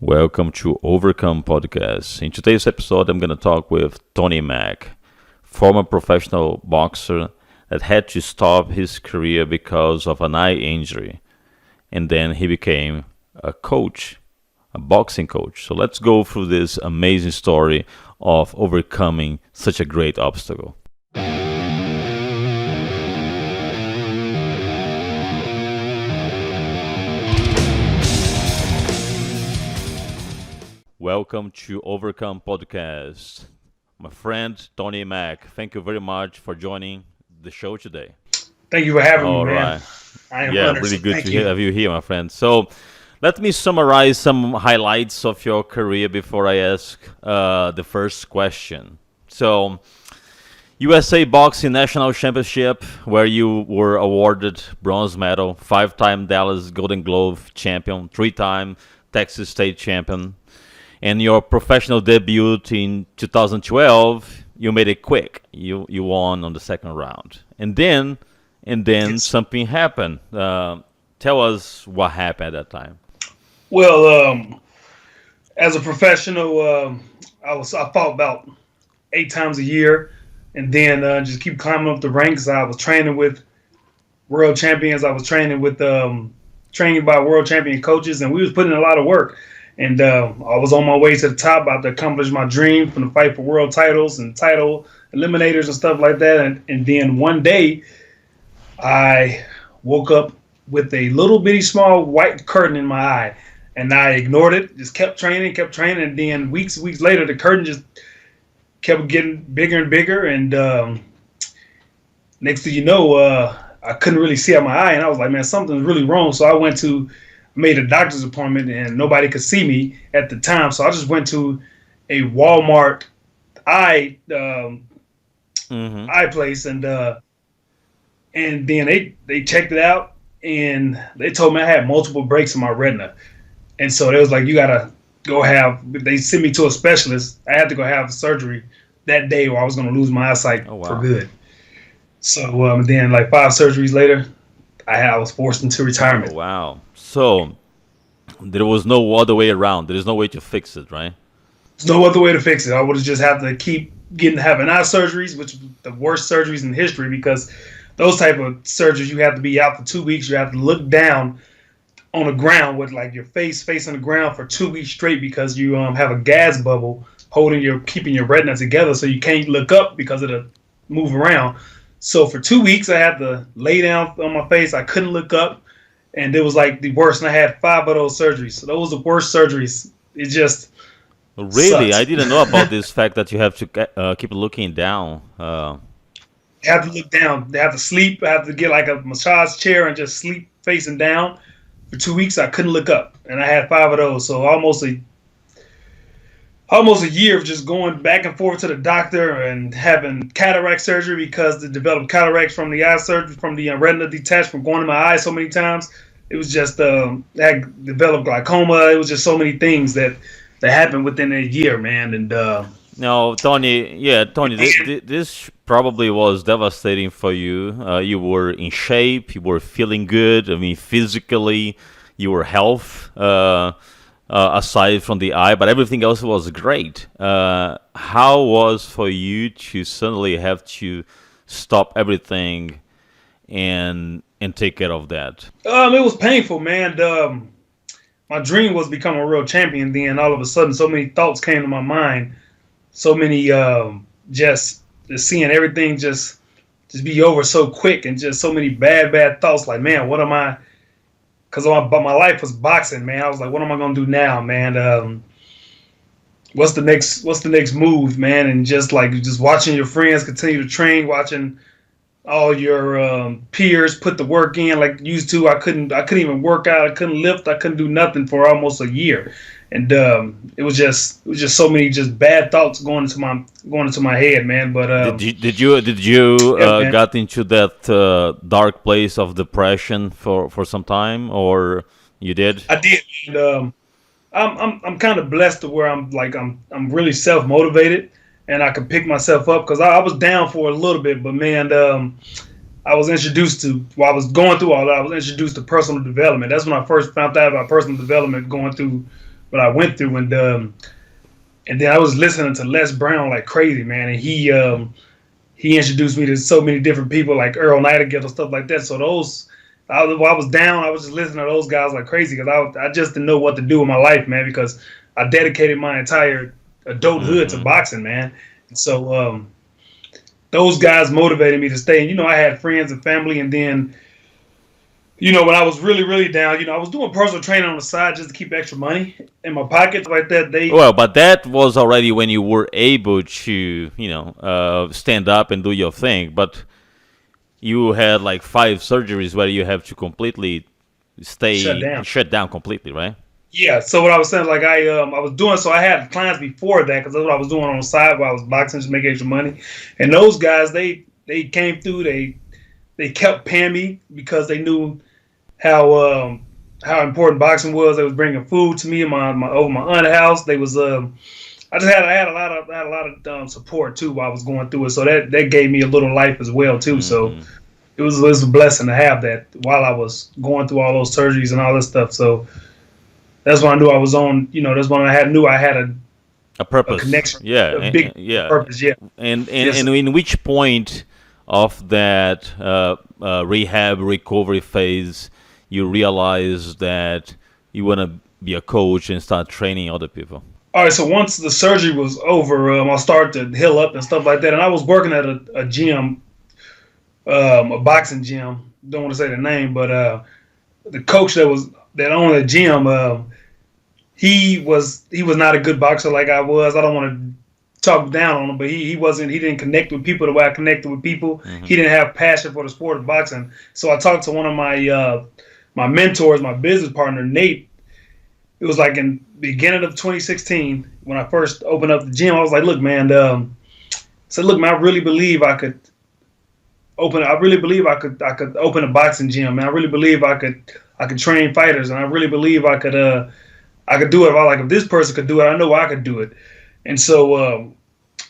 Welcome to Overcome Podcast. In today's episode, I'm going to talk with Tony Mack, former professional boxer that had to stop his career because of an eye injury. And then he became a coach, a boxing coach. So let's go through this amazing story of overcoming such a great obstacle. Welcome to Overcome Podcast. My friend Tony Mack, thank you very much for joining the show today. Thank you for having me, All man. right. I am Yeah, honored. really So good thank to you. have you here, my friend. So let me summarize some highlights of your career before I ask the first question. So, USA Boxing National Championship, where you were awarded bronze medal, 5-time Dallas Golden Glove champion, 3-time Texas State champion. And your professional debut in 2012, you made it quick. You won on the second round, and then Yes. something happened. Tell us what happened at that time. Well, as a professional, I fought about 8 times a year, and then just keep climbing up the ranks. I was training with world champions. I was training with training by world champion coaches, and we was putting in a lot of work. And I was on my way to the top, about to accomplish my dream from the fight for world titles and title eliminators and stuff like that. And then one day, I woke up with a little bitty small white curtain in my eye, and I ignored it. Just kept training, and then weeks later, the curtain just kept getting bigger and bigger. And next thing you know, I couldn't really see out my eye, and I was like, man, something's really wrong. So I made a doctor's appointment, and nobody could see me at the time. So I just went to a Walmart eye Mm-hmm. eye place, and then they checked it out, and they told me I had multiple breaks in my retina. And so they was like, you gotta go have. They sent me to a specialist. I had to go have surgery that day, or I was gonna lose my eyesight Oh for wow. good. So then, like 5 surgeries later, I was forced into Oh retirement. wow. So there was no other way around. There is no way to fix it, right? There's no other way to fix it. I would have just have to keep having eye surgeries, which are the worst surgeries in history, because those type of surgeries, you have to be out for 2 weeks. You have to look down on the ground with like your face facing the ground for 2 weeks straight, because you have a gas bubble keeping your retina together, so you can't look up because it'll move around. So for 2 weeks, I had to lay down on my face. I couldn't look up, and it was like the worst. And I had 5 of those surgeries. So those were the worst surgeries. It just Really, I sucks. didn't know about this fact that you have to keep looking down. I have to look down. They have to sleep. I have to get like a massage chair and just sleep facing down. For 2 weeks, I couldn't look up, and I had 5 of those. So almost a year of just going back and forth to the doctor and having cataract surgery, because they developed cataracts from the eye surgery, from the retina detached from going to my eye so many times. It was just I had developed glaucoma. It was just so many things that happened within a year, man. And No, Tony. Yeah, Tony. This probably was devastating for you. You were in shape. You were feeling good. I mean, physically, you were health. Aside from the eye, but everything else was great. How was for you to suddenly have to stop everything and take care of that? it was painful, man. My dream was become a real champion. Then all of a sudden, so many thoughts came to my mind. So many just seeing everything just be over so quick, and just so many bad thoughts. Like, man, what am I? Because my life was boxing, man. I was like, what am I gonna do now, man? What's the next move, man? And just watching your friends continue to train, watching all your peers put the work in like used to. I couldn't even work out. I couldn't lift. I couldn't do nothing for almost a year. And it was just so many just bad thoughts going into my head, man. But Did you yeah, man, got into that dark place of depression for some time, or you did? I did. And, I'm kind of blessed to where I'm really self motivated, and I can pick myself up, because I was down for a little bit. But man, I was introduced to, while I was going through all that, I was introduced to personal development. That's when I first found out about personal development, going through what I went through, and then I was listening to Les Brown like crazy, man, and he introduced me to so many different people like Earl Nightingale and stuff like that. So while I was down, I was just listening to those guys like crazy because I just didn't know what to do with my life, man, because I dedicated my entire adulthood to Mm-hmm. boxing, man. And so those guys motivated me to stay. And I had friends and family, and then when I was really, really down, I was doing personal training on the side just to keep extra money in my pocket like that. Well, but that was already when you were able to, stand up and do your thing. But you had like 5 surgeries where you have to completely shut stay down. shut down completely, right? Yeah, so what I was saying, like I was doing, so I had clients before that because that's what I was doing on the side while I was boxing, just making extra money. And those guys, they came through, they kept paying me because they knew how important boxing was. They was bringing food to me in my over my aunt's house. They was I had a lot of support too while I was going through it. So that gave me a little life as well too. So Hmm. it was a blessing to have that while I was going through all those surgeries and all this stuff. So that's when I knew I was on. That's when knew I had A a purpose, connection, yeah, a big yeah. purpose. Yeah. Yes. And in which point of that rehab recovery phase you realize that you want to be a coach and start training other people? All right. So once the surgery was over, I started to heal up and stuff like that. And I was working at a gym, a boxing gym. Don't want to say the name, but the coach that owned the gym, he was not a good boxer like I was. I don't want to talk down on him, but he wasn't. He didn't connect with people the way I connected with people. Hmm. He didn't have passion for the sport of boxing. So I talked to one of my mentors, my business partner, Nate. It was like in beginning of 2016 when I first opened up the gym. I was like, "Look, man," said, "Look, man, I really believe I could open. I really believe I could open a boxing gym, man. I really believe I could train fighters, and I really believe I could do it. If this person could do it, I know I could do it." And so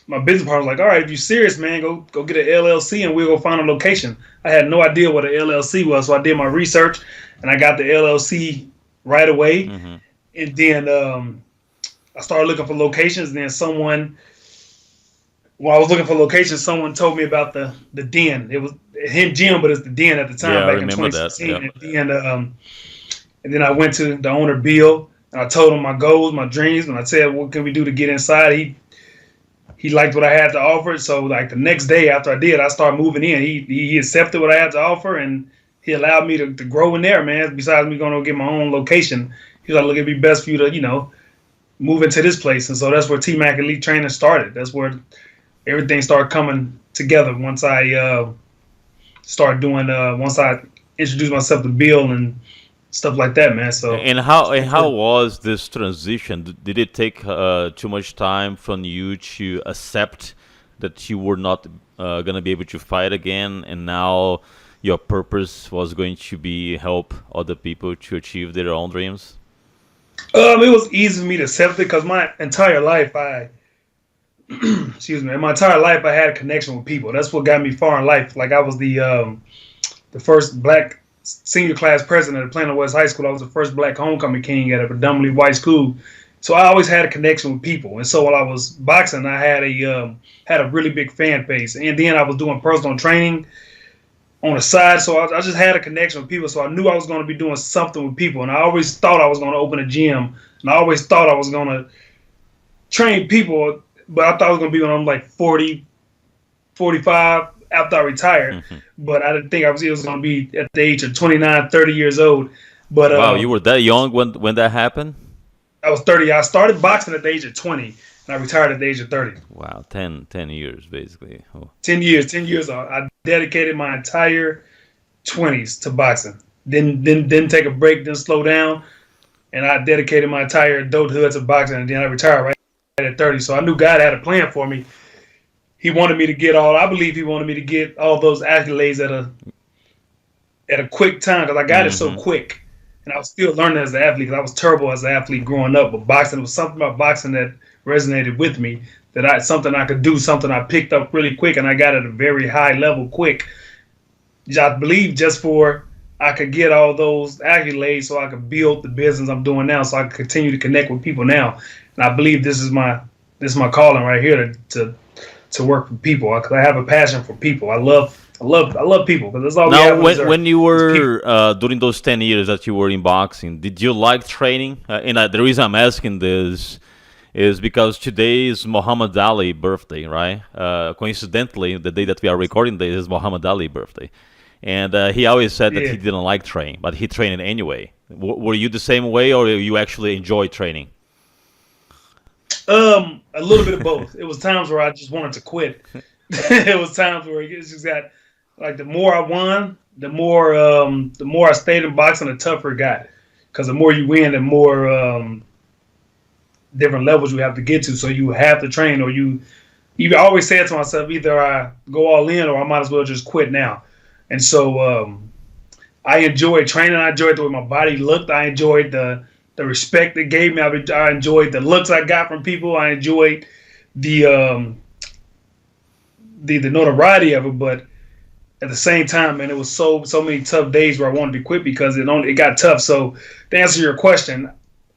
my business partner was like, "All right, if you're serious, man, go get an LLC and we'll go find a location." I had no idea what an LLC was, so I did my research and I got the LLC right away. Hmm. And then I started looking for locations. And then while I was looking for locations, someone told me about the Den. It was him gym, but it's the Den at the time Yeah, I back in remember that. 2016. Yeah. And then I went to the owner, Bill, and I told him my goals, my dreams, and I said, "What can we do to get inside?" He liked what I had to offer. So like the next day after I did, I started moving in. He accepted what I had to offer, and he allowed me to grow in there, man. Besides me going to get my own location, he was like, "Look, it'd be best for you to move into this place." And so that's where T Mack Elite Training started. That's where everything started coming together once I once I introduced myself to Bill and stuff like that, man. So And how was this transition? Did it take too much time from you to accept that you were not gonna be able to fight again, and now your purpose was going to be help other people to achieve their own dreams? it was easy for me to accept it because my entire life excuse me, in my entire life I had a connection with people. That's what got me far in life. Like I was the first black senior class president at Plano West High School. I was the first black homecoming king at a predominantly white school. So I always had a connection with people. And so while I was boxing, I had a really big fan base. And then I was doing personal training on the side. So I just had a connection with people. So I knew I was going to be doing something with people. And I always thought I was going to open a gym. And I always thought I was going to train people. But I thought I was going to be when I'm like 40, 45 after I retired. Hmm. But I didn't think it was going to be at the age of 29, 30 years old. But Wow, you were that young when that happened? I was 30. I started boxing at the age of 20, and I retired at the age of 30. Wow, 10 years basically. Oh. 10 years. 10 years. I dedicated my entire 20s to boxing. Didn't take a break. Didn't slow down. And I dedicated my entire adulthood to boxing, and then I retired right at 30. So I knew God had a plan for me. He wanted me to get I believe he wanted me to get all those accolades at a quick time because I got it so Hmm. quick. And I was still learning as an athlete because I was terrible as an athlete growing up. But boxing was something about boxing that resonated with me, something I could do, something I picked up really quick, and I got at a very high level quick. I believe just for I could get all those accolades so I could build the business I'm doing now, so I can continue to connect with people now. And I believe this is my calling right here to work with people because I have a passion for people. I love people because that's all we Now, have on this earth when you is people. were during those 10 years that you were in boxing, did you like training? And the reason I'm asking this is because today is Muhammad Ali birthday, right? Coincidentally, the day that we are recording this is Muhammad Ali birthday, and he always said that Yeah. he didn't like training, but he trained anyway. Were you the same way, or you actually enjoy training? A little bit of both. It was times where I just wanted to quit. It was times where it just got like the more I won, the more I stayed in boxing, the tougher it got. Because the more you win, the more different levels you have to get to. So you have to train, or you always say it to myself, either I go all in or I might as well just quit now. And so I enjoyed training. I enjoyed the way my body looked. I enjoyed the respect it gave me. I enjoyed the looks I got from people. I enjoyed the the notoriety of it. But at the same time, man, it was so many tough days where I wanted to quit because it got tough. So to answer your question,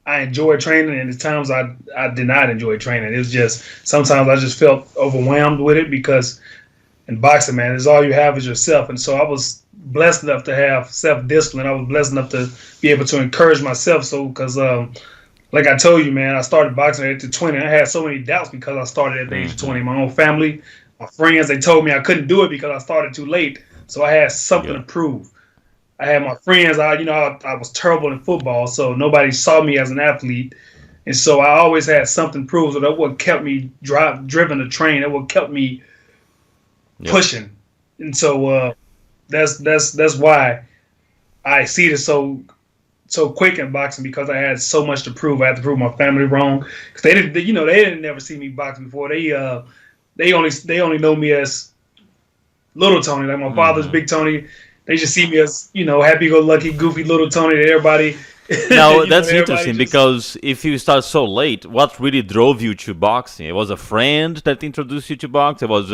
I enjoy training, and at times I did not enjoy training. It was just sometimes I just felt overwhelmed with it because in boxing, man, is all you have is yourself. And so I was blessed enough to have self discipline. I was blessed enough to be able to encourage myself. So because like I told you, man, I started boxing at the 20. I had so many doubts because I started at the age of 20. My own family, my friends, they told me I couldn't do it because I started too late. So I had something Yeah. to prove. I had my friends. I was terrible in football, so nobody saw me as an athlete, and so I always had something to prove. So that what kept me driven to train. That what kept me Yep. pushing, and so that's why I exceeded so quick in boxing because I had so much to prove. I had to prove my family wrong because they didn't never see me boxing before. They only know me as Little Tony, like my father's Hmm. Big Tony. They just see me as happy-go-lucky, goofy little Tony that everybody, Now that's everybody interesting just. because if you start so late, what really drove you to boxing? It was a friend that introduced you to boxing. It was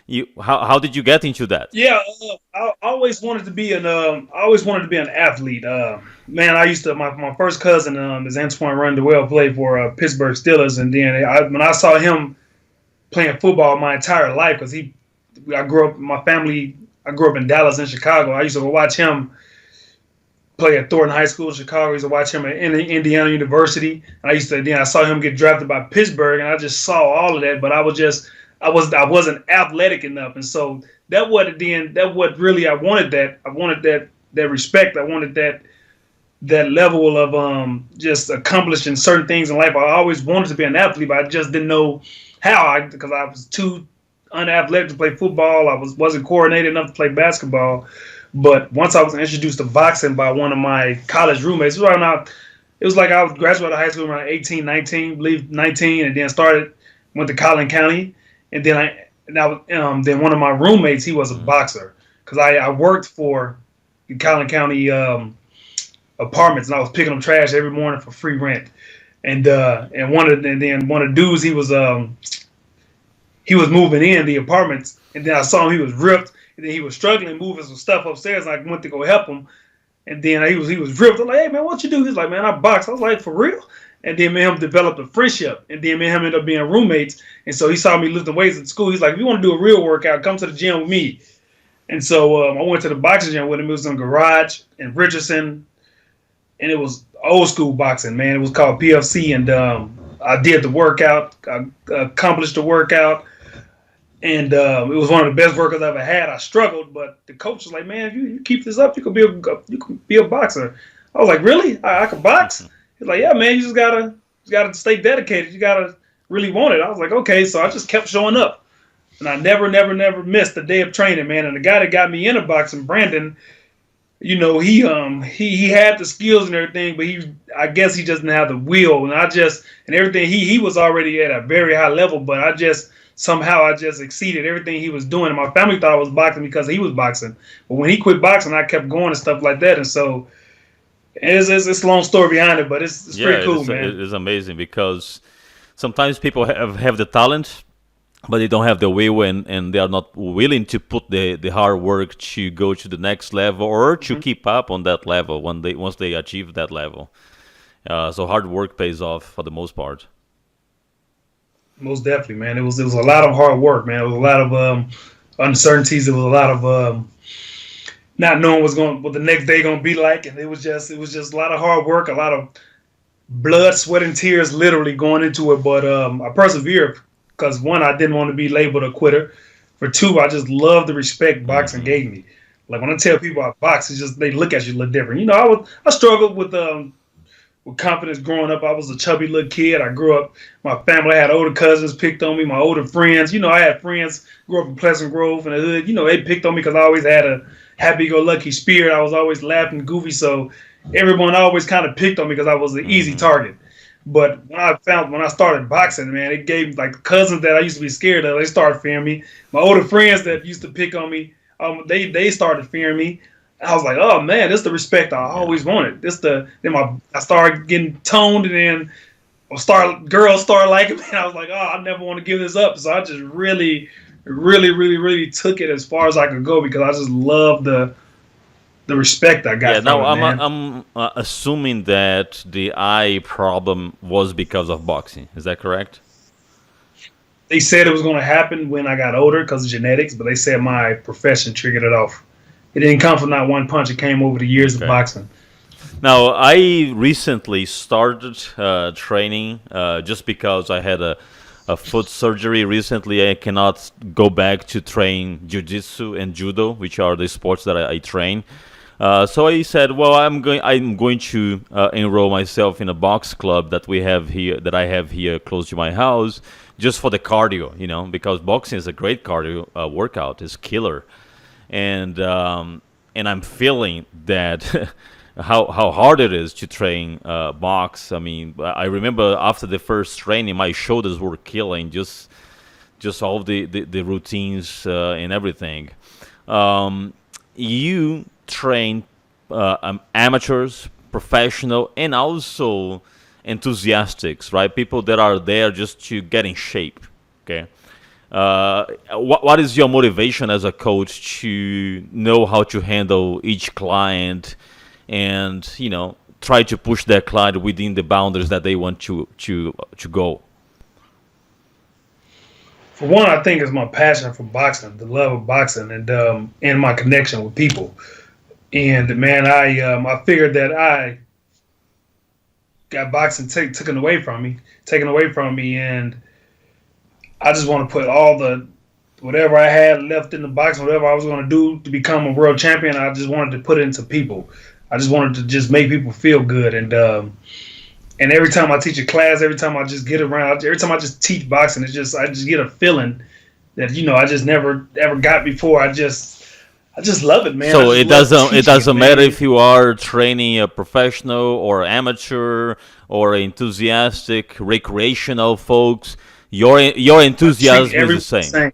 you. How did you get into that? Yeah, I always wanted to be an athlete. Man, I used to my first cousin is Antoine Rundwell, played for Pittsburgh Steelers, and then when I saw him playing football my entire life because I grew up my family. I grew up in Dallas and Chicago. I used to go watch him play at Thornton High School in Chicago. I used to watch him at Indiana University. And I saw him get drafted by Pittsburgh, and I just saw all of that. But I wasn't athletic enough, and so that what really I wanted that respect. I wanted that level of just accomplishing certain things in life. I always wanted to be an athlete, but I just didn't know how. Because I was too unathletic to play football. I wasn't coordinated enough to play basketball. But once I was introduced to boxing by one of my college roommates, it was like I was graduated high school around 18, 19, I believe 19, and then went to Collin County, and then then one of my roommates, he was a Mm. boxer because I worked for the Collin County apartments, and I was picking up trash every morning for free rent. And then one of the dudes, he was moving in the apartments, and then I saw him. He was ripped, and then he was struggling moving some stuff upstairs. And I went to go help him, and then he was ripped. I'm like, "Hey man, what you do?" He's like, "Man, I box." I was like, "For real?" And then me and him developed a friendship, and then me and him ended up being roommates. And so he saw me lifting weights at school. He's like, "If you want to do a real workout, come to the gym with me." And so I went to the boxing gym with him. It was in the garage in Richardson, and it was old school boxing, man. It was called PFC, and I did the workout, I accomplished the workout, and it was one of the best workouts I ever had. I struggled, but the coach was like, "Man, if you keep this up, you could be a boxer." I was like, "Really? I can box?" He's like, "Yeah, man. You just gotta stay dedicated. You gotta really want it." I was like, "Okay." So I just kept showing up, and I never missed a day of training, man. And the guy that got me into boxing, Brandon, he had the skills and everything, but I guess he just didn't have the will, and everything he was already at a very high level, but I just exceeded everything he was doing. And my family thought I was boxing because he was boxing, but when he quit boxing, I kept going and stuff like that. And so it's a long story behind it, but it's Yeah, pretty cool, man. it is amazing because sometimes people have the talent, but they don't have the will, and they are not willing to put the hard work to go to the next level or to Mhm. keep up on that level when they once they achieve that level. So hard work pays off for the most part. Most definitely, man. It was a lot of hard work, man. It was a lot of uncertainties. It was a lot of not knowing what the next day gonna be like, and it was just a lot of hard work, a lot of blood, sweat, and tears, literally going into it. But I persevered because one, I didn't want to be labeled a quitter. For two, I just love the respect boxing Hmm. gave me. Like when I tell people I box, it's just they look at you a little different. I struggled with confidence growing up. I was a chubby little kid. I grew up. My family had older cousins picked on me. My older friends. I had friends grew up in Pleasant Grove in the hood. They picked on me because I always had a happy-go-lucky spirit. I was always laughing, goofy. So everyone always kind of picked on me because I was an easy Hmm. target. But when I started boxing, man, it gave like the cousins that I used to be scared of. They started fearing me. My older friends that used to pick on me, they started fearing me. I was like, oh man, this is the respect I Yeah. always wanted. I started getting toned, and then girls started liking me. And I was like, oh, I never want to give this up. So I just really, really, really, really took it as far as I could go because I just love the respect I Yeah. got from Now it, man. I'm assuming that the eye problem was because of boxing. Is that correct? They said it was going to happen when I got older because of genetics, but they said my profession triggered it off. It didn't come from not one punch. It came over the years of Okay. boxing. Now, I recently started training just because I had a foot surgery recently. I cannot go back to train jiu-jitsu and judo, which are the sports that I train. So I said, well, I'm going to enroll myself in a box club that I have here close to my house, just for the cardio, because boxing is a great cardio workout. It's killer, and I'm feeling that how hard it is to train box. I mean, I remember after the first training, my shoulders were killing just all the routines and everything. Um, you train amateurs, professional, and also enthusiastics, right? People that are there just to get in shape. Okay. What is your motivation as a coach to know how to handle each client and try to push their client within the boundaries that they want to go? For one, I think it's my passion for boxing, the love of boxing, and my connection with people. And man, I figured that I got boxing taken away from me, and I just want to put all the whatever I had left in the boxing, whatever I was going to do to become a world champion. I just wanted to put it into people. I just wanted to just make people feel good, and every time I teach a class, every time I just get around, every time I just teach boxing, I just get a feeling that I just never ever got before. I just love it, man. I So just it love teaching it, doesn't matter man. if you are training a professional or amateur or enthusiastic recreational folks. Your I treat enthusiasm is the everyone the same. same.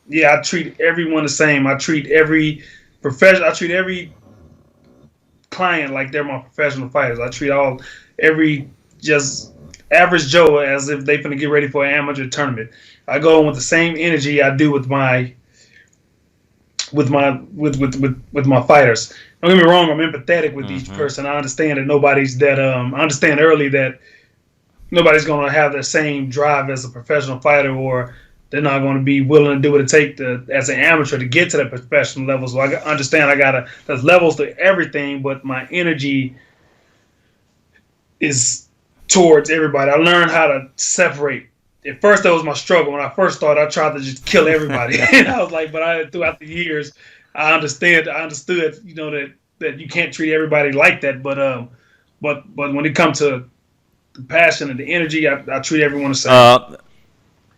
Yeah, I treat everyone the same. I treat every profession. I treat every client like they're my professional fighters. I treat every just average Joe as if they finna get ready for an amateur tournament. I go in with the same energy I do with my fighters. Don't get me wrong. I'm empathetic with each Hmm. person. I understand that I understand early that nobody's gonna have the same drive as a professional fighter, or they're not going to be willing to do what it takes as an amateur to get to that professional level. So I understand there's levels to everything, but my energy is towards everybody. I learned how to separate. At first, that was my struggle. When I first started, I tried to just kill everybody, and I was like, throughout the years, I understood, that you can't treat everybody like that. But when it comes to the passion and the energy, I treat everyone the same. Uh,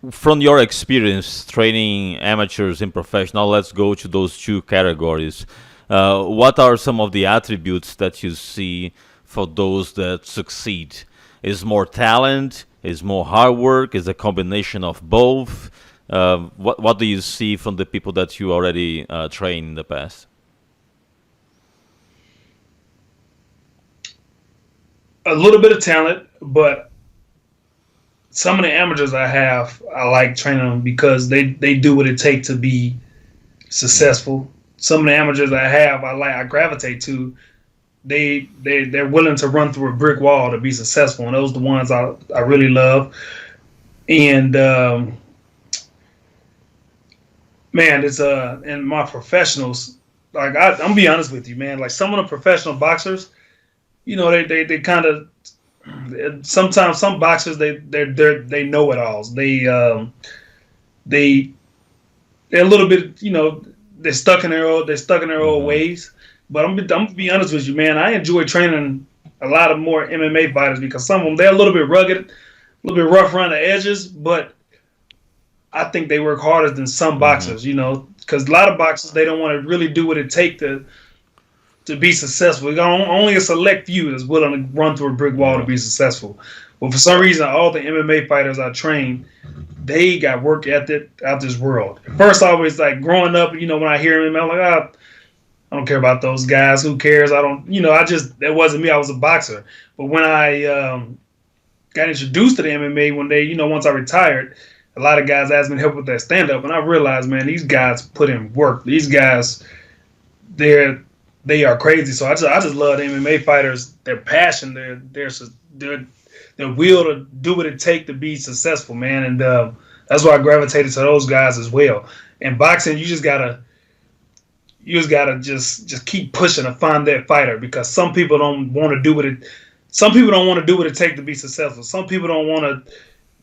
from your experience training amateurs and professional, let's go to those two categories. What are some of the attributes that you see for those that succeed? Is more talent? Is more hard work? Is a combination of both? What do you see from the people that you already trained in the past? A little bit of talent, but some of the amateurs I like training them because they do what it takes to be successful. Some of the amateurs I gravitate to. They're willing to run through a brick wall to be successful, and those are the ones I really love. And man, it's and my professionals, like I'm gonna be honest with you, man. Like some of the professional boxers, they kind of sometimes some boxers they know it alls. They they're a little bit, they're stuck in their old Mm-hmm. ways. But I'm gonna be honest with you, man. I enjoy training a lot of more MMA fighters because some of them they're a little bit rugged, a little bit rough around the edges, but I think they work harder than some Mm-hmm. boxers. Because a lot of boxers they don't want to really do what it takes to be successful. Only a select few is willing to run through a brick wall to Yeah. be successful. But for some reason, all the MMA fighters I train, they got work ethic out this world. At first, I was like growing up, when I hear them, I'm like, I don't care about those guys. Who cares? I don't, that wasn't me. I was a boxer. But when I got introduced to the MMA one day, once I retired, a lot of guys asked me to help with that stand up, and I realized, man, these guys put in work. These guys, they're they are crazy. So I just love the MMA fighters. Their passion, their their will to do what it takes to be successful, man. And that's why I gravitated to those guys as well. And boxing, you just gotta just keep pushing to find that fighter because some people don't want to do what it. Some people don't want to do what it takes to be successful. Some people don't want to.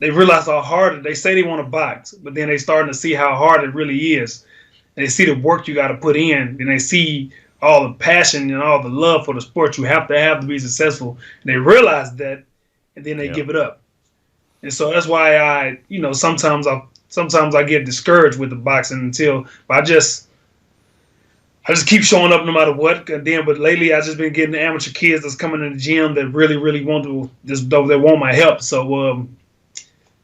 They realize how hard they say they want to box, but then they starting to see how hard it really is. And they see the work you got to put in, and they see all the passion and all the love for the sport you have to be successful. And they realize that, and then they Yeah. give it up. And so that's why sometimes I get discouraged with the boxing until I just keep showing up no matter what. And then, but lately I just been getting the amateur kids that's coming in the gym that really, really want to that want my help. So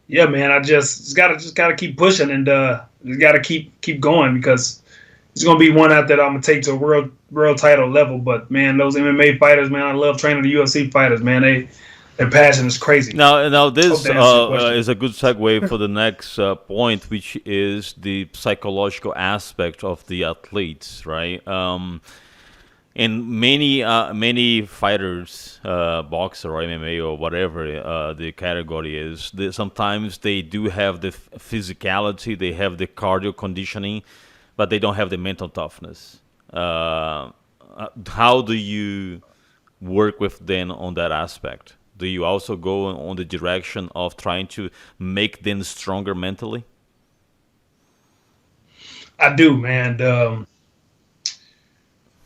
yeah, man, I just gotta keep pushing and just gotta keep going because it's gonna be one out that I'm gonna take to a world title level. But man, those MMA fighters, man, I love training the UFC fighters, man. Their passion is crazy. Now Hope this that answers your question. is a good segue for the next point, which is the psychological aspect of the athletes, right? And many fighters, boxer or MMA or whatever the category is, sometimes they do have the physicality, they have the cardio conditioning, but they don't have the mental toughness. How do you work with them on that aspect? Do you also go on the direction of trying to make them stronger mentally? I do, man. The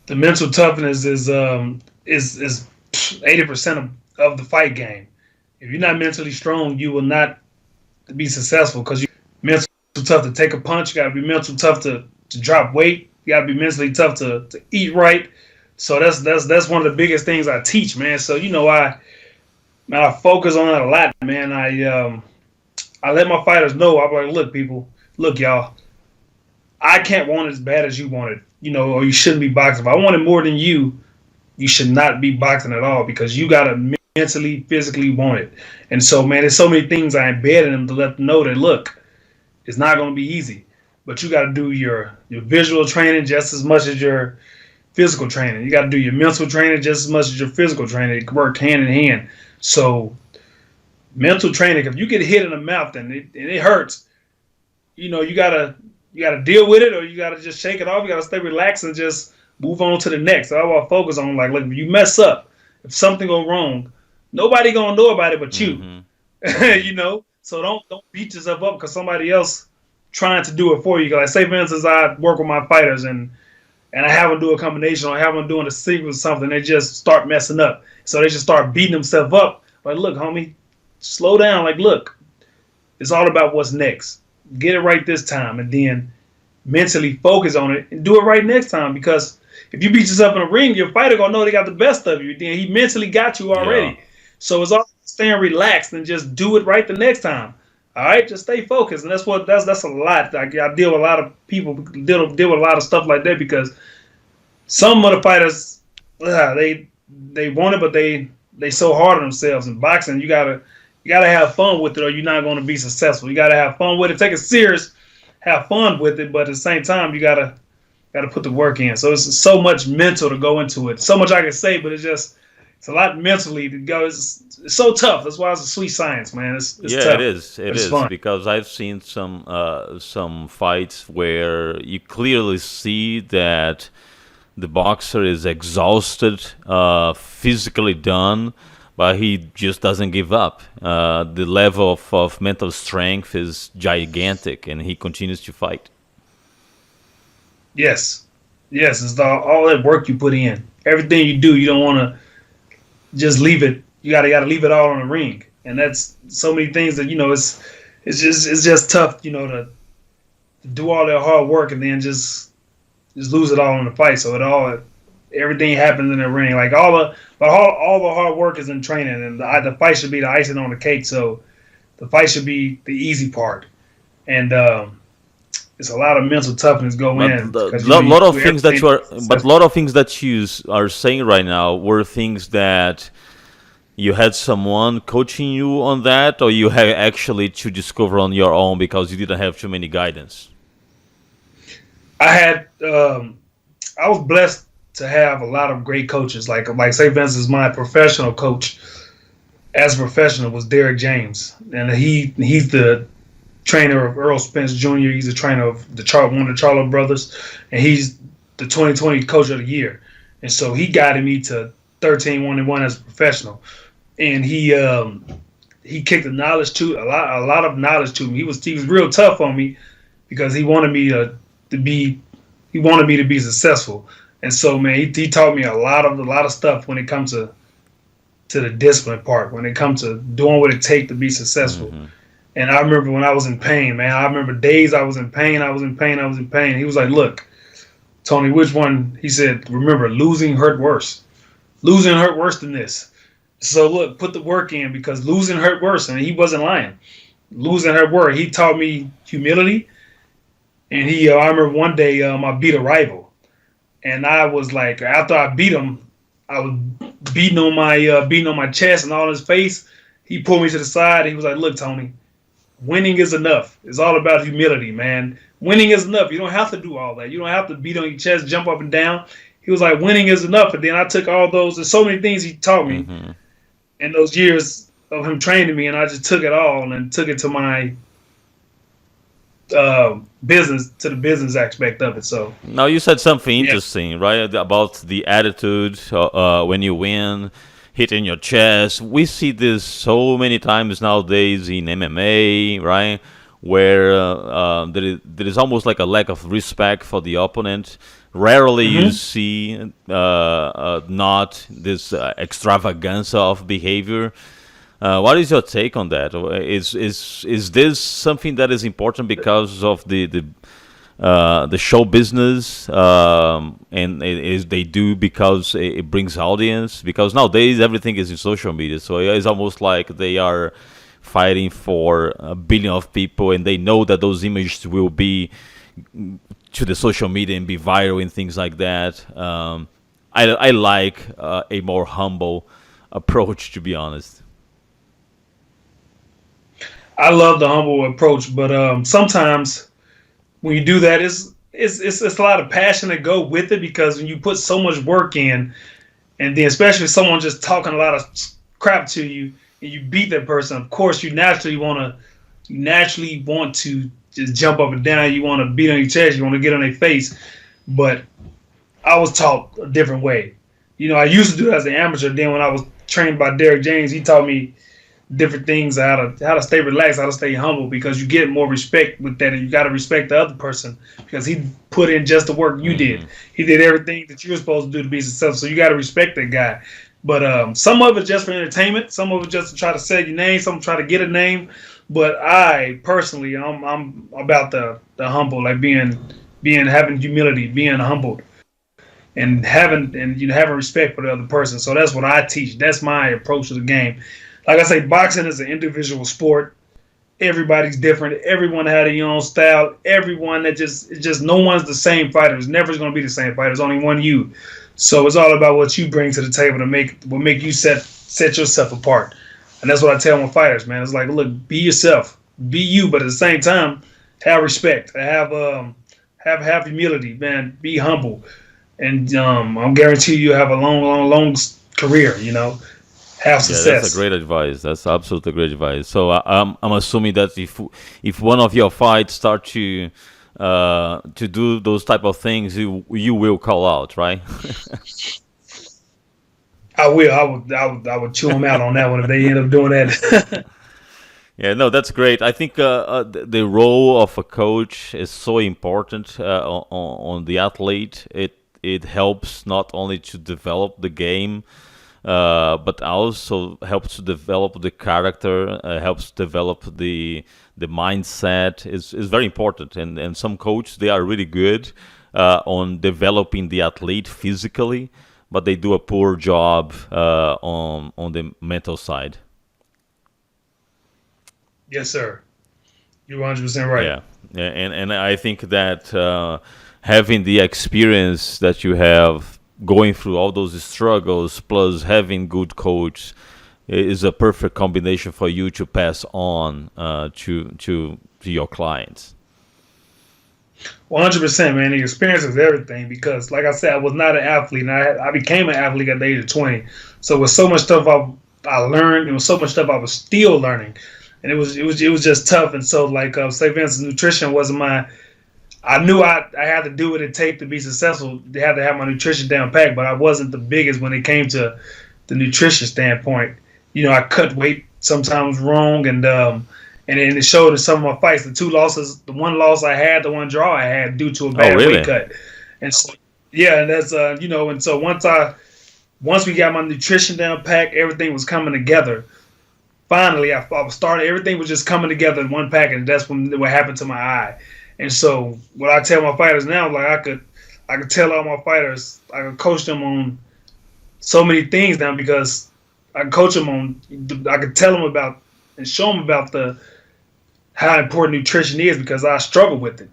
mental toughness is 80% of the fight game. If you're not mentally strong, you will not be successful because you mental tough to take a punch. You got to be mental tough to drop weight. You got to be mentally tough to eat right. So that's one of the biggest things I teach, man. So I focus on that a lot, man. I let my fighters know. I'm like, look, people, look, y'all. I can't want it as bad as you want it, or you shouldn't be boxing. If I want it more than you should not be boxing at all because you gotta mentally, physically want it. And so, man, there's so many things I embed in them to let them know that look, it's not gonna be easy, but you gotta do your visual training just as much as your physical training. You gotta do your mental training just as much as your physical training. It work hand in hand. So, mental training, if you get hit in the mouth and it hurts, you gotta deal with it, or you gotta just shake it off. You gotta stay relaxed and just move on to the next. So I want to focus on like, look, if you mess up, if something go wrong, nobody gonna know about it but you. Hmm. So don't beat yourself up because somebody else trying to do it for you. Like say for instance, I work with my fighters and I have them do a combination or I have them doing a sequence or something. They just start messing up, so they just start beating themselves up. Like, look, homie, slow down. Like, look, it's all about what's next. Get it right this time, and then mentally focus on it and do it right next time. Because if you beat yourself in a ring, your fighter gonna know they got the best of you. Then he mentally got you Yeah. already. So it's all staying relaxed and just do it right the next time. All right, just stay focused, and that's a lot. I deal with a lot of people deal with a lot of stuff like that because some of the fighters, they want it, but they so hard on themselves. In boxing, You got to have fun with it, or you're not going to be successful. You got to have fun with it. Take it serious, have fun with it, but at the same time, you gotta put the work in. So it's so much mental to go into it. So much I can say, but it's a lot mentally to go. It's so tough. That's why it's a sweet science, man. It's Yeah, it tough, is. It but it's is fun. because I've seen some fights where you clearly see that the boxer is exhausted, physically done, but he just doesn't give up. The level of mental strength is gigantic, and he continues to fight. Yes, yes. It's all that work you put in. Everything you do, you don't want to just leave it. You gotta leave it all on the ring, and that's so many things that it's just tough, to do all that hard work and then just lose it all in the fight. So everything happens in the ring. Like all the hard work is in training, and the fight should be the icing on the cake. So the fight should be the easy part, and it's a lot of mental toughness go But in because you lot of do things that everything you are, but successful. lot of things that you are saying right now were things that you had someone coaching you on that, or you had actually to discover on your own because you didn't have too many guidance. I had I was blessed to have a lot of great coaches. Like say Vince is my professional coach. As a professional was Derek James, and he's the trainer of Earl Spence Jr. He's the trainer of one of the Charlo brothers, and he's the 2020 Coach of the Year. And so he guided me to 13-1-1 as a professional, and he kicked the knowledge to a lot of knowledge to me. He was real tough on me because he wanted me to be he wanted me to be successful. And so man, he taught me a lot of stuff when it comes to the discipline part, when it comes to doing what it takes to be successful. Hmm. And I remember when I was in pain, man. I remember days I was in pain. I was in pain. I was in pain. He was like, "Look, Tony, which one?" He said, "Remember, losing hurt worse. Losing hurt worse than this. So look, put the work in because losing hurt worse." And he wasn't lying. Losing hurt worse. He taught me humility. And I remember one day I beat a rival, and I was like, after I beat him, I was beating on my chest and all his face. He pulled me to the side. He was like, "Look, Tony, winning is enough. It's all about humility, man. Winning is enough. You don't have to do all that. You don't have to beat on your chest, jump up and down." He was like, "Winning is enough." And then I took all those. There's so many things he taught me Hmm. in those years of him training me, and I just took it all and took it to my business, to the business aspect of it. So Now you said something yeah. interesting, right? About the attitude when you win, hitting your chest. We see this so many times nowadays in MMA, right? Where there is almost like a lack of respect for the opponent. Rarely you hmm see not this extravaganza of behavior. What is your take on that? Is this something that is important because of the show business, and they do because it brings audience? Because nowadays everything is in social media, so it's almost like they are fighting for a billion of people, and they know that those images will be to the social media and be viral and things like that. I like a more humble approach, to be honest. I love the humble approach, but sometimes when you do that, it's a lot of passion that go with it because when you put so much work in, and then especially if someone just talking a lot of crap to you and you beat that person, of course you naturally want to just jump up and down. You want to beat on your chest. You want to get on their face. But I was taught a different way. I used to do it as an amateur. Then when I was trained by Derek James, he taught me different things, how to stay relaxed, how to stay humble, because you get more respect with that, and you got to respect the other person because he put in just the work you did. Hmm. He did everything that you were supposed to do to be successful. So you got to respect that guy. But some of it just for entertainment, some of it just to try to sell your name, some try to get a name. But I personally, I'm about the humble, like being having humility, being humbled, and having respect for the other person. So that's what I teach. That's my approach to the game. Like I say, boxing is an individual sport. Everybody's different. Everyone had their own style. Everyone that just no one's the same fighter. It's never going to be the same fighter. There's only one you. So it's all about what you bring to the table to make you set yourself apart. And that's what I tell my fighters, man. It's like, look, be yourself, be you, but at the same time, have respect, have humility, man. Be humble, and I'm guarantee you have a long career. Have Yeah, that's a success. great advice. That's absolutely great advice. So I'm assuming that if one of your fights start to do those type of things, you will call out, right? I will. I would chew them out on that one if they end up doing that. Yeah, no, that's great. I think the role of a coach is so important on the athlete. It helps not only to develop the game, but also helps to develop the character, helps develop the mindset. Is very important. And some coaches they are really good on developing the athlete physically, but they do a poor job on the mental side. Yes, sir. You're 100% right. Yeah, yeah, and I think that having the experience that you have going through all those struggles, plus having good coach, is a perfect combination for you to pass on to your clients. 100%, man. The experience is everything because, like I said, I was not an athlete, and I became an athlete at the age of 20. So with so much stuff I learned, there was so much stuff I was still learning, and it was just tough. And so, like, say for instance, nutrition wasn't my. I knew I had to do what it take to be successful. They had to have my nutrition down pat, but I wasn't the biggest when it came to the nutrition standpoint. I cut weight sometimes wrong, and then it showed in some of my fights. The two losses, the one loss I had, the one draw I had, due to a Oh, bad weight really? cut. And so, yeah, and that's and so once we got my nutrition down pack, everything was coming together. Finally, I was starting. Everything was just coming together in one package. That's when what happened to my eye. And so, what I tell my fighters now, like I could tell all my fighters, I could coach them on so many things now because I can coach them on. I could tell them about and show them about the how important nutrition is because I struggled with it,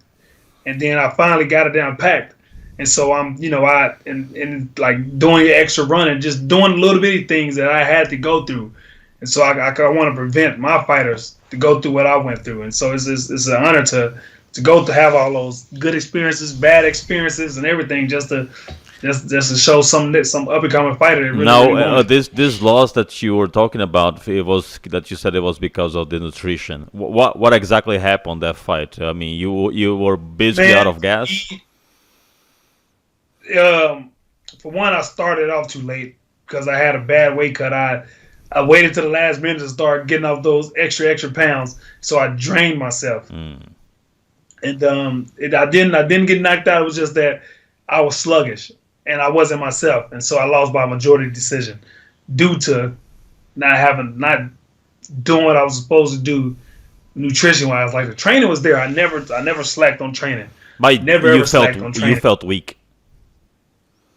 and then I finally got it down packed. And so and like doing extra running, just doing little bitty things that I had to go through. And so I want to prevent my fighters to go through what I went through. And so it's an honor to go to have all those good experiences, bad experiences, and everything just to show some up and coming fighter that really Now, want it. this loss that you were talking about, it was that you said it was because of the nutrition. What exactly happened on that fight? I mean, you were basically out Man, of gas. for one, I started off too late because I had a bad weight cut. I waited to the last minute to start getting off those extra pounds, so I drained myself. Mm. And I didn't get knocked out. It was just that I was sluggish and I wasn't myself, and so I lost by majority decision due to not doing what I was supposed to do nutrition wise. Like the training was there. I never slacked on training. But Never ever slacked on you training. felt weak.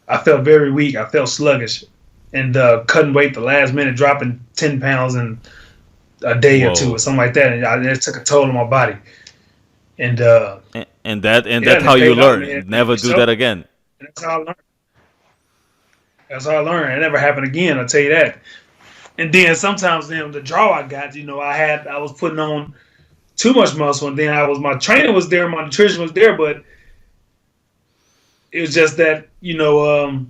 I felt very weak. I felt sluggish, and cutting weight the last minute, dropping 10 pounds in a day or two or Whoa. something like that, and it took a toll on my body. And And yeah, that's and how it you paid off, man. learn. It Never paid do so. that again. And that's how I learned. That's how I learned. It never happened again. I'll tell you that. And then sometimes, the draw I got, I was putting on too much muscle, and then my training was there, my nutrition was there, but it was just that I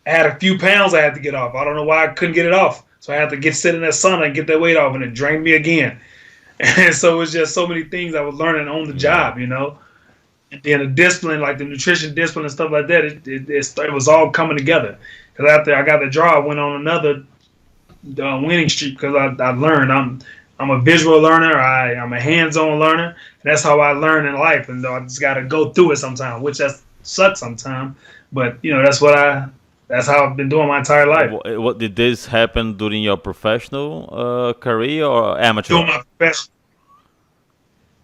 had a few pounds I had to get off. I don't know why I couldn't get it off, so I had to get sit in that sun and get that weight off, and it drained me again. And so it was just so many things I was learning on the Yeah. job. And then the discipline, like the nutrition discipline and stuff like that, it was all coming together. Because after I got the draw, I went on another winning streak because I learned. I'm a visual learner. I'm a hands-on learner. And that's how I learn in life. And I just got to go through it sometimes, which that sucks sometimes. But that's how I've been doing my entire life. What did this happen during your professional career or amateur? Doing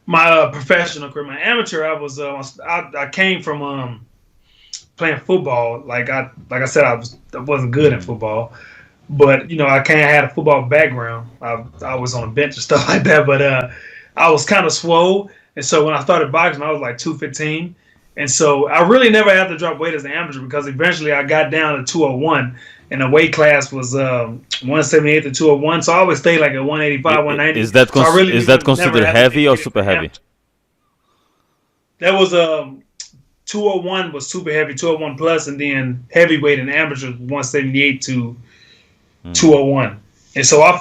my professional career, my amateur, I came from playing football. Like I said, I wasn't good at Mm. football, but I had a football background. I was on a bench and stuff like that, but I was kind of swole, and so when I started boxing, I was like 215, and so I really never had to drop weight as an amateur because eventually I got down to 201, and the weight class was 178 to 201. So I always stayed like at 185, Is 190. that So I really is that never considered had to heavy make or weight as super an heavy? amateur. That was 201 was super heavy, 201 plus, and then heavyweight and amateur was 178 to Mm. 201. And so I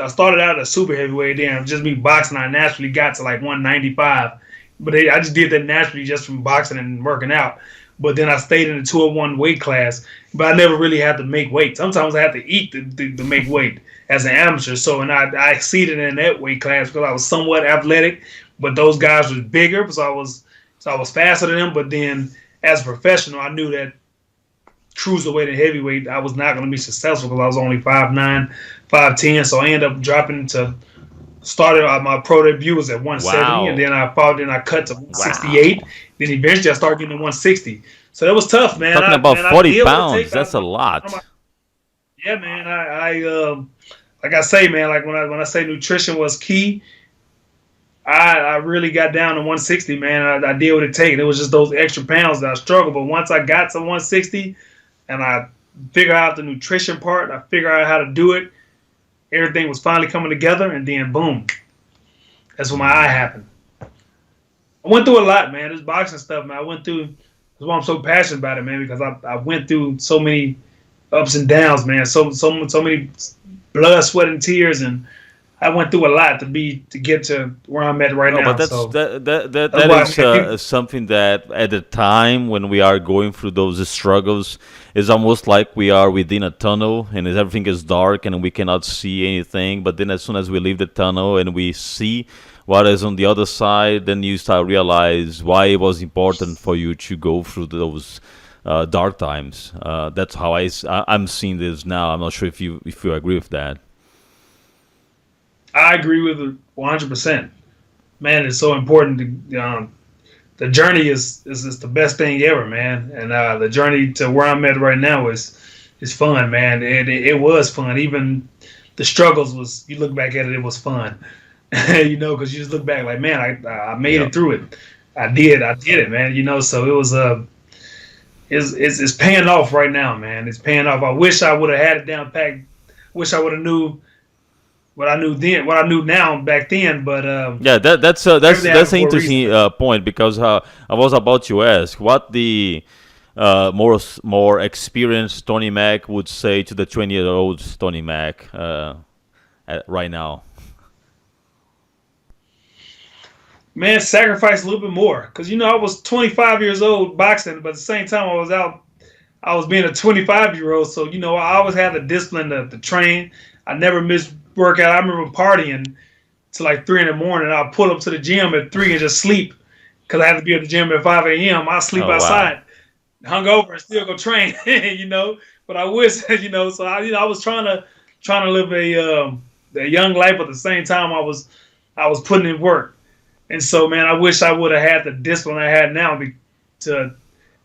started out as super heavyweight. Then just me boxing, I naturally got to like 195. But I just did that naturally just from boxing and working out. But then I stayed in the 201 weight class. But I never really had to make weight. Sometimes I had to eat to make weight as an amateur. So, and I exceeded in that weight class because I was somewhat athletic. But those guys were bigger. So I was faster than them. But then as a professional, I knew that cruiserweight and heavyweight, I was not going to be successful because I was only 5'9", 5'10". So I ended up dropping to started my pro debut was at 170, and Wow. then I fought, then I cut to Wow. 168. Then eventually I started getting to 160. So that was tough, You're man. talking about I 40 did what it takes. pounds. That's a lot. Yeah, man. Like I say, man. Like when I say nutrition was key, I really got down to 160, man. I did what it takes. It was just those extra pounds that I struggled. But once I got to 160 and I figured out the nutrition part, I figured out how to do it. Everything was finally coming together, and then boom, that's when my eye Mm. happened. I went through a lot, man. This boxing stuff, man. I went through. That's why I'm so passionate about it, man. Because I went through so many ups and downs, man. So many blood, sweat, and tears, and I went through a lot to get to where I'm at right No, but now. So that's that why, is man. People, something that at the time when we are going through those struggles is almost like we are within a tunnel and everything is dark and we cannot see anything. But then as soon as we leave the tunnel and we see what is on the other side, then you start realize why it was important for you to go through those dark times. That's how I'm seeing this now. I'm not sure if you agree with that. I agree with it 100%. Man, it's so important. The journey is the best thing ever, man. And the journey to where I'm at right now is fun, man. It was fun. Even the struggles was. You look back at it, it was fun. Because you just look back like, man, I made Yeah. it through it. I did it, man. So it was it's paying off right now, man. It's paying off. I wish I would have had it down packed. Wish I would have knew what I knew then, what I knew now back then. But Yeah, everything that's happened an for a reason. interesting point because I was about to ask what the more experienced Tony Mack would say to the 20-year-old Tony Mack right now. Man, sacrifice a little bit more because I was 25 years old boxing, but at the same time I was out. I was being a 25-year-old, so I always had the discipline to train. I never missed workout. I remember partying to like 3 in the morning. I'll pull up to the gym at 3 and just sleep because I had to be at the gym at 5 a.m. I sleep Oh wow. outside, hungover, and still go train. But I wish, So I was trying to live a young life, but at the same time I was putting in work. And so, man, I wish I would have had the discipline I had now to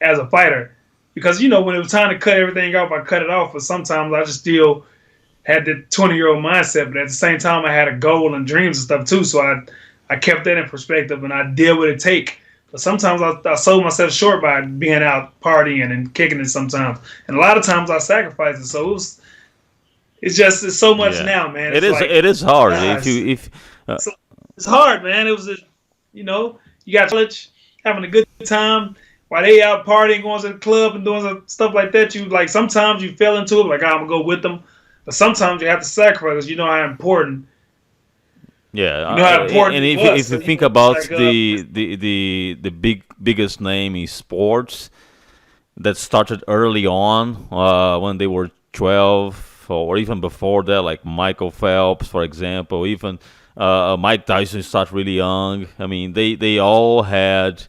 as a fighter, because when it was time to cut everything off, I cut it off. But sometimes I just still had the 20-year-old mindset, but at the same time, I had a goal and dreams and stuff too. So I kept that in perspective, and I did what it take. But sometimes I sold myself short by being out partying and kicking it sometimes, and a lot of times I sacrificed it. So it's so much Yeah, now, man. It's like, it is hard if gosh, you if it's, it's hard, man. It was you got college, having a good time while they out partying, going to the club and doing stuff like that. You like sometimes you fell into it, like, I'm gonna go with them, but sometimes you have to sacrifice. You know how important, yeah, and it was. if So you think it's about like, the biggest name in sports that started early on when they were 12 or even before that, like Michael Phelps, for example, even Mike Tyson started really young. I mean, they all had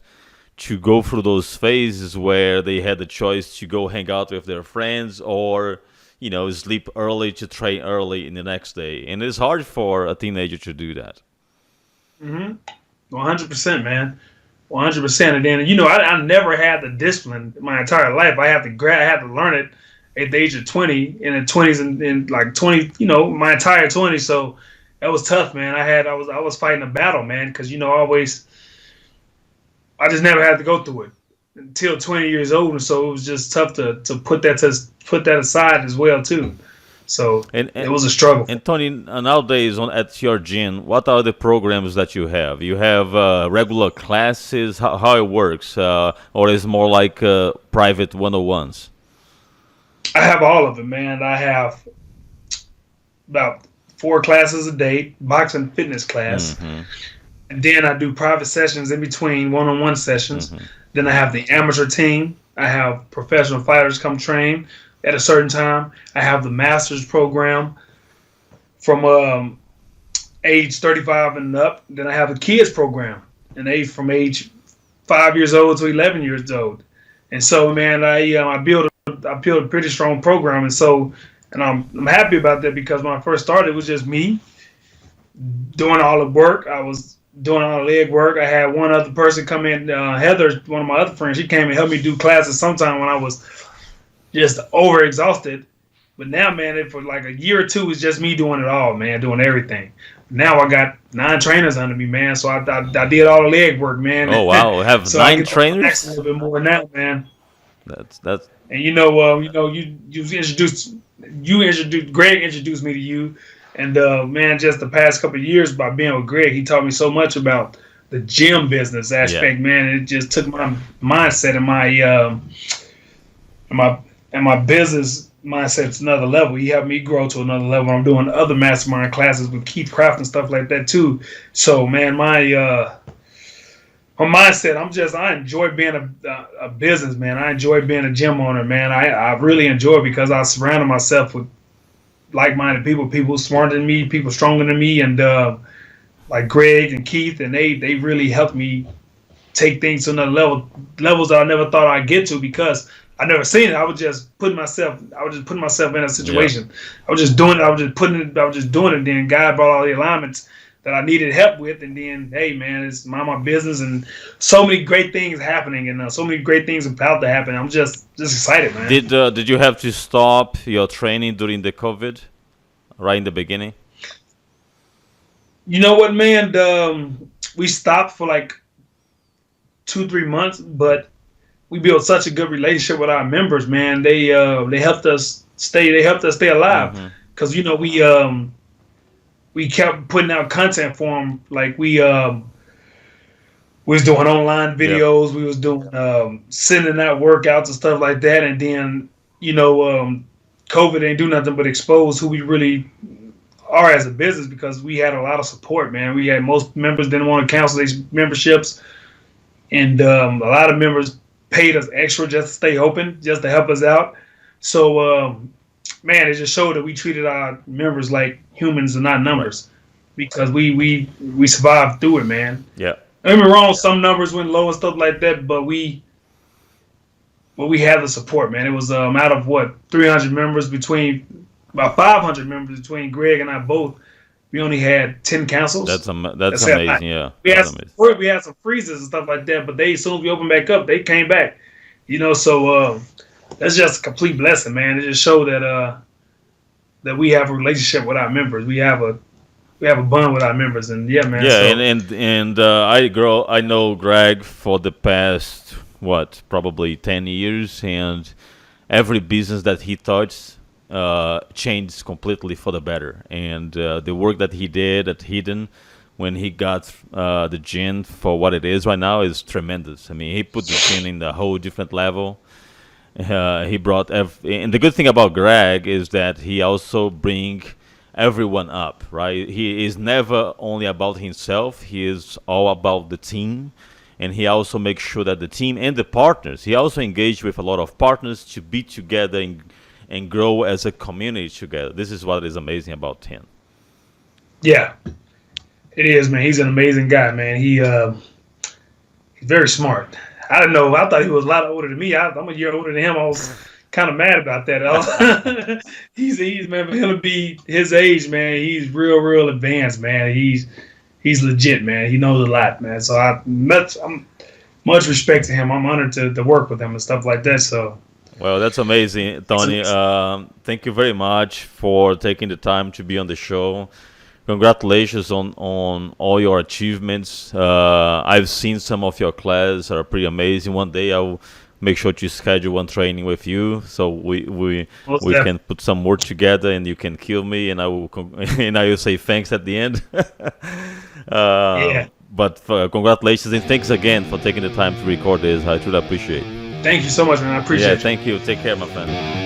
to go through those phases where they had the choice to go hang out with their friends or sleep early to train early in the next day, and it's hard for a teenager to do that. 100%, man. 100%. And then I never had the discipline my entire life. I had to learn it at the age of 20, in the 20s, and like 20, my entire 20s. So that was tough, man. I was fighting a battle, man, because I just never had to go through it. until 20 years old, and so it was just tough to put that aside as well too. So And, it and was a struggle. and Tony, nowadays at your gym, what are the programs that you have? You have regular classes, how it works, or is more like private 101s? I have all of it, man. I have about 4 classes a day, boxing fitness class. Mm-hmm. And then I do private sessions in between one-on-one sessions. Mm-hmm. Then I have the amateur team. I have professional fighters come train at a certain time. I have the master's program from age 35 and up. Then I have the kids program, and from age 5 years old to 11 years old. And so, man, I built a pretty strong program, and I'm happy about that because when I first started, it was just me doing all the work. I was doing all the leg work. I had one other person come in, Heather, one of my other friends. She came and helped me do classes sometime when I was just over exhausted. But now, man, for like a year or two, it's just me doing it all, man, doing everything. Now I got 9 trainers under me, man. So I did all the leg work, man. Oh wow, we have So I 9 get to relax a trainers. little bit more now, man. That's And Greg introduced me to you, and man, just the past couple of years by being with Greg, he taught me so much about the gym business yeah. aspect, man. It just took my mindset and my business mindset to another level. He helped me grow to another level. I'm doing other mastermind classes with Keith Craft and stuff like that too. So, man, my mindset, I enjoy being a businessman. I enjoy being a gym owner, man. I really enjoy it because I surrounded myself with like-minded people smarter than me, people stronger than me, and like Greg and Keith, and they really helped me take things to another levels that I never thought I'd get to because I never seen it. I was just putting myself in a Yeah. situation. I was just doing it. I was just doing it. Then God brought all the alignments that I needed help with, and then hey, man, it's my business, and so many great things happening, and so many great things about to happen. I'm just excited, man. Did you have to stop your training during the COVID, right in the beginning? You know what, man? We stopped for like 2-3 months, but we built such a good relationship with our members, man. They helped us stay. They helped us stay alive Mm-hmm. because we kept putting out content for them. Like we was doing online Yep. videos. We was doing sending out workouts and stuff like that. And then COVID ain't do nothing but expose who we really are as a business because we had a lot of support, man. We had most members didn't want to cancel these memberships, and a lot of members paid us extra just to stay open, just to help us out. So, man, it just showed that we treated our members like humans and not Right. numbers because we survived through it, man. Yeah. Don't get me wrong, some numbers went low and stuff like that, but we had the support, man. It was out of what 300 members between about 500 members between Greg and I both. We only had 10 cancels. That's it. amazing. Yeah. We had That's some, amazing. we had some freezes and stuff like that, but as soon as we opened back up, they came back. So that's just a complete blessing, man. It just showed that we have a relationship with our members. We have a bond with our members, and yeah, man. Yeah, So and I know Greg for the past what probably 10 years, and every business that he touched changed completely for the better. And the work that he did at Hidden when he got the gin for what it is right now is tremendous. I mean, he put the gin in a whole different level. He brought and the good thing about Greg is that he also bring everyone up, right? He is never only about himself. He is all about the team, and he also makes sure that the team and the partners. He also engaged with a lot of partners to be together and grow as a community together. This is what is amazing about him. yeah, it is, man. He's an amazing guy, man. He's very smart. I don't know. I thought he was a lot older than me. I'm a year older than him. I was kind of mad about that. He's man, for him to be his age, man. He's real advanced, man. He's legit, man. He knows a lot, man. So I'm much respect to him. I'm honored to work with him and stuff like that. So Well, that's amazing, Tony. Thank you very much for taking the time to be on the show. Congratulations on all your achievements. I've seen some of your classes are pretty amazing. One day I'll make sure to schedule one training with you, so Most we can definitely. put some work together, and you can kill me, and I will and I will say thanks at the end. Yeah. But congratulations and thanks again for taking the time to record this. I truly appreciate it. Thank you so much, man. I Yeah, appreciate you. thank you. Take care, my friend.